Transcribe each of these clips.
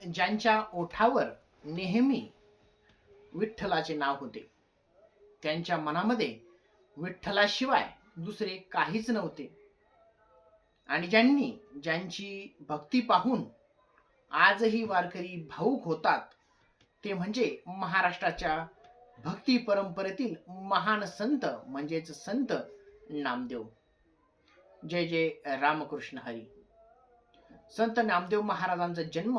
ज्यांच्या ओठावर नेहमी विठ्ठलाचे नाव होते, त्यांच्या मनामध्ये विठ्ठलाशिवाय दुसरे काहीच नव्हते. आणि ज्यांची भक्ती पाहून आजही वारकरी भावुक होतात, ते म्हणजे महाराष्ट्राच्या भक्ती परंपरेतील महान संत म्हणजेच संत नामदेव. जय जय रामकृष्ण हरी. संत नामदेव महाराजांचा जन्म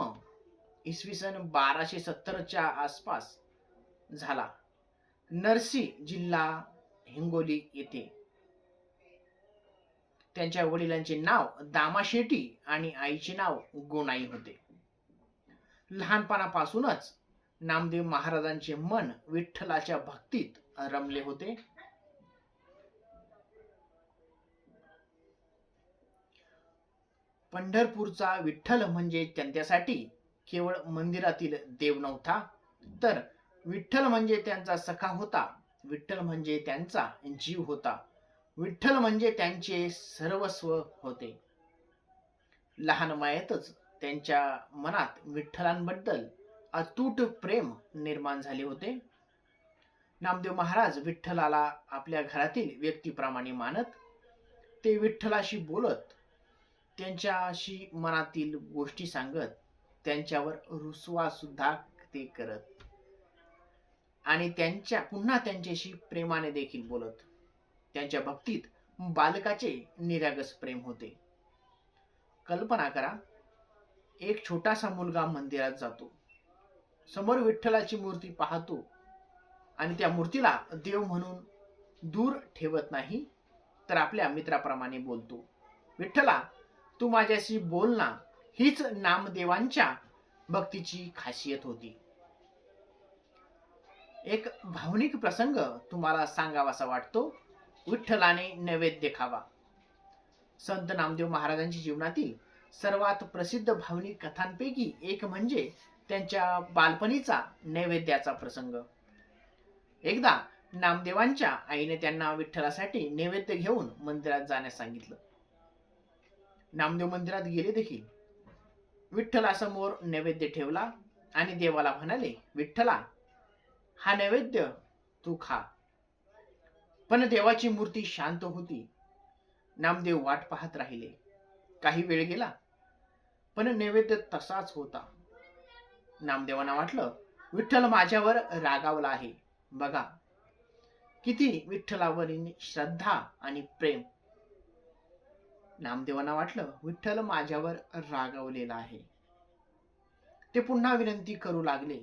इसवी सन 1270च्या आसपास झाला. नरसी जिल्हा हिंगोली येथे. त्यांच्या वडिलांचे नाव दामाशेटी आणि आईचे नाव गोनाई होते. लहानपणापासूनच नामदेव महाराजांचे मन विठ्ठलाच्या भक्तीत रमले होते. पंढरपूरचा विठ्ठल म्हणजे त्यांच्यासाठी केवळ मंदिरातील देव नव्हता, तर विठ्ठल म्हणजे त्यांचा सखा होता. विठ्ठल म्हणजे त्यांचा जीव होता. विठ्ठल म्हणजे त्यांचे सर्वस्व होते. लहान वयातच त्यांच्या मनात विठ्ठलांबद्दल अतूट प्रेम निर्माण झाले होते. नामदेव महाराज विठ्ठलाला आपल्या घरातील व्यक्तीप्रमाणे मानत. ते विठ्ठलाशी बोलत, त्यांच्याशी मनातील गोष्टी सांगत, त्यांच्यावर रुसवा सुद्धा ते करत आणि पुन्हा त्यांच्याशी प्रेमाने देखील बोलत. त्यांच्या भक्तीत बालकाचे निरागस प्रेम होते. कल्पना करा, एक छोटासा मुलगा मंदिरात जातो, समोर विठ्ठलाची मूर्ती पाहतो आणि त्या मूर्तीला देव म्हणून दूर ठेवत नाही, तर आपल्या मित्राप्रमाणे बोलतो, विठ्ठला तू माझ्याशी बोल ना. हीच नामदेवांच्या भक्तीची खासियत होती. एक भावनिक प्रसंग तुम्हाला सांगावासा वाटतो. विठ्ठलाने नैवेद्य खावा. संत नामदेव महाराजांच्या जीवनातील सर्वात प्रसिद्ध भावनिक कथांपैकी एक म्हणजे त्यांच्या बालपणीचा नैवेद्याचा प्रसंग. एकदा नामदेवांच्या आईने त्यांना विठ्ठलासाठी नैवेद्य घेऊन मंदिरात जाण्यास सांगितलं. नामदेव मंदिरात गेले देखील. विठ्ठलासमोर नैवेद्य ठेवला आणि देवाला म्हणाले, विठ्ठला हा नैवेद्य तू खा. पण देवाची मूर्ती शांत होती. नामदेव वाट पाहत राहिले. काही वेळ गेला, पण नैवेद्य तसाच होता. नामदेवांना वाटलं, विठ्ठल माझ्यावर रागावला आहे. बघा किती विठ्ठलावरील श्रद्धा आणि प्रेम. नामदेवांना वाटलं, विठ्ठल माझ्यावर रागावलेला आहे. ते पुन्हा विनंती करू लागले,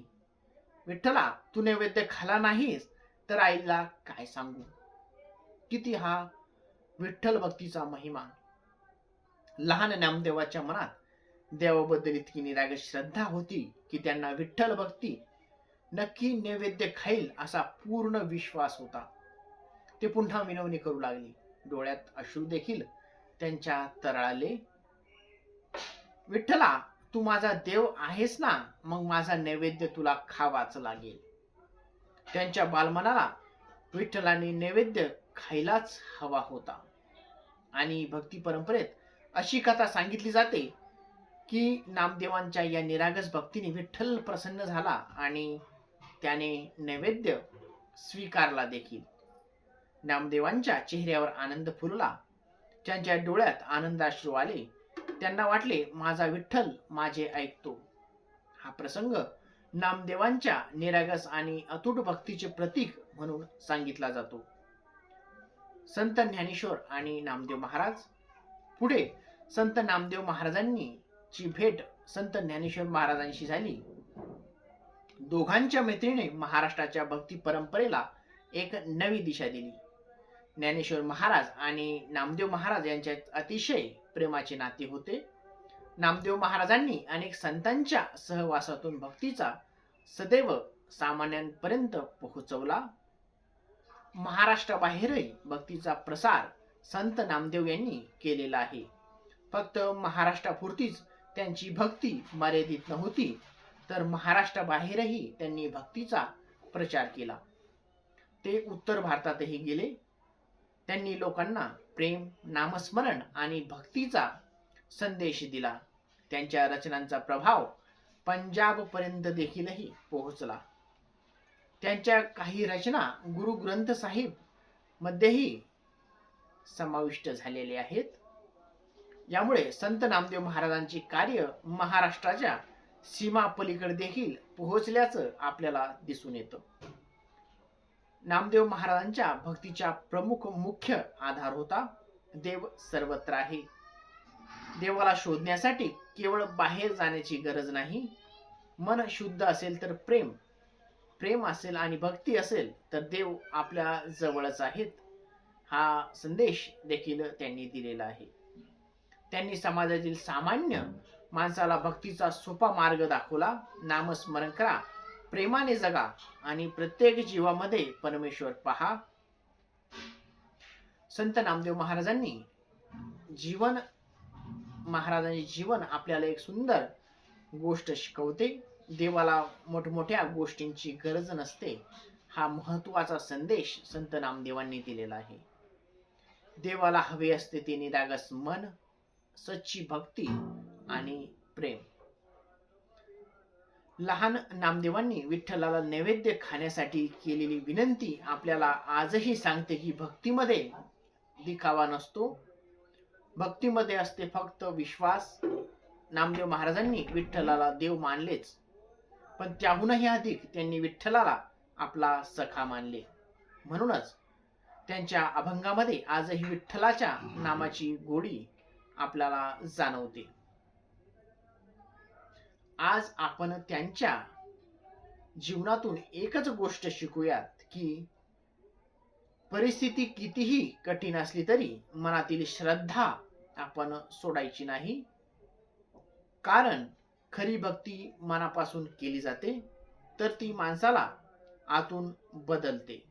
विठ्ठला तू नैवेद्य खाला नाहीस तर आईला काय सांगू. किती हा विठ्ठल भक्तीचा महिमा. लहान नामदेवाच्या मनात देवाबद्दल इतकी निरागस श्रद्धा होती की त्यांना विठ्ठल भक्ती नक्की नैवेद्य खाईल असा पूर्ण विश्वास होता. ते पुन्हा विनवणी करू लागले. डोळ्यात अश्रू देखील त्यांच्या तरळाले. विठ्ठला तू माझा देव आहेस ना, मग माझा नैवेद्य तुला खावाच लागेल. त्यांच्या बालमनाला विठ्ठलाने नैवेद्य खायलाच हवा होता. आणि भक्ती परंपरेत अशी कथा सांगितली जाते की नामदेवांच्या या निरागस भक्तीने विठ्ठल प्रसन्न झाला आणि त्याने नैवेद्य स्वीकारला देखील. नामदेवांच्या चेहऱ्यावर आनंद फुलला. त्यांच्या डोळ्यात आनंदाश्रू आले. त्यांना वाटले, माझा विठ्ठल माझे ऐकतो. हा प्रसंग नामदेवांच्या निरागस आणि अतूट भक्तीचे प्रतीक म्हणून सांगितला जातो. संत ज्ञानेश्वर आणि नामदेव महाराज. पुढे संत नामदेव महाराजांनी ची भेट संत ज्ञानेश्वर महाराजांशी झाली. दोघांच्या मैत्रीने महाराष्ट्राच्या भक्ती परंपरेला एक नवी दिशा दिली. ज्ञानेश्वर महाराज आणि नामदेव महाराज यांच्यात अतिशय प्रेमाचे नाते होते. नामदेव महाराजांनी अनेक संतांच्या सहवासातून भक्तीचा सदैव सामान्यांपर्यंत पोहोचवला. महाराष्ट्राबाहेरही भक्तीचा प्रसार संत नामदेव यांनी केलेला आहे. फक्त महाराष्ट्रापुरतीच त्यांची भक्ती मर्यादित नव्हती, तर महाराष्ट्राबाहेरही त्यांनी भक्तीचा प्रचार केला. ते उत्तर भारतातही गेले. त्यांनी लोकांना प्रेम, नामस्मरण आणि भक्तीचा संदेश दिला. त्यांच्या रचनांचा प्रभाव पंजाब पर्यंत देखीलही पोहोचला. त्यांच्या काही रचना गुरु ग्रंथ साहिब मध्येही समाविष्ट झालेले आहेत. यामुळे संत नामदेव महाराजांचे कार्य महाराष्ट्राच्या सीमा पलीकडे देखील पोहोचल्याचं आपल्याला दिसून येतं. नामदेव महाराजांच्या भक्तीचा प्रमुख मुख्य आधार होता देव सर्वत्र आहे. देवाला शोधण्यासाठी केवळ बाहेर जाण्याची गरज नाही. मन शुद्ध असेल तर प्रेम असेल आणि भक्ती असेल तर देव आपल्या जवळच आहेत, हा संदेश देखील त्यांनी दिलेला आहे. त्यांनी समाजातील सामान्य माणसाला भक्तीचा सोपा मार्ग दाखवला. नामस्मरण करा, प्रेमाने जगा आणि प्रत्येक जीवामध्ये परमेश्वर पहा. संत नामदेव महाराजांचे जीवन आपल्याला एक सुंदर गोष्ट शिकवते. देवाला मोठमोठ्या गोष्टींची गरज नसते, हा महत्वाचा संदेश संत नामदेवांनी दिलेला आहे. देवाला हवे असते ते निरागस मन, सच्ची भक्ती आणि प्रेम. लहान नामदेवांनी विठ्ठलाला नैवेद्य खाण्यासाठी केलेली विनंती आपल्याला आजही सांगते की भक्तीमध्ये दिखावा नसतो, भक्तीमध्ये असते फक्त विश्वास. नामदेव महाराजांनी विठ्ठलाला देव मानलेच, पण त्याहूनही अधिक त्यांनी विठ्ठलाला आपला सखा मानले. म्हणूनच त्यांच्या अभंगामध्ये आजही विठ्ठलाच्या नामाची गोडी आपल्याला जाणवते. आज आपण त्यांच्या जीवनातून एकच गोष्ट शिकूयात की परिस्थिती कितीही कठीण असली तरी मनातील श्रद्धा आपण सोडायची नाही. कारण खरी भक्ती मनापासून केली जाते तर ती माणसाला आतून बदलते.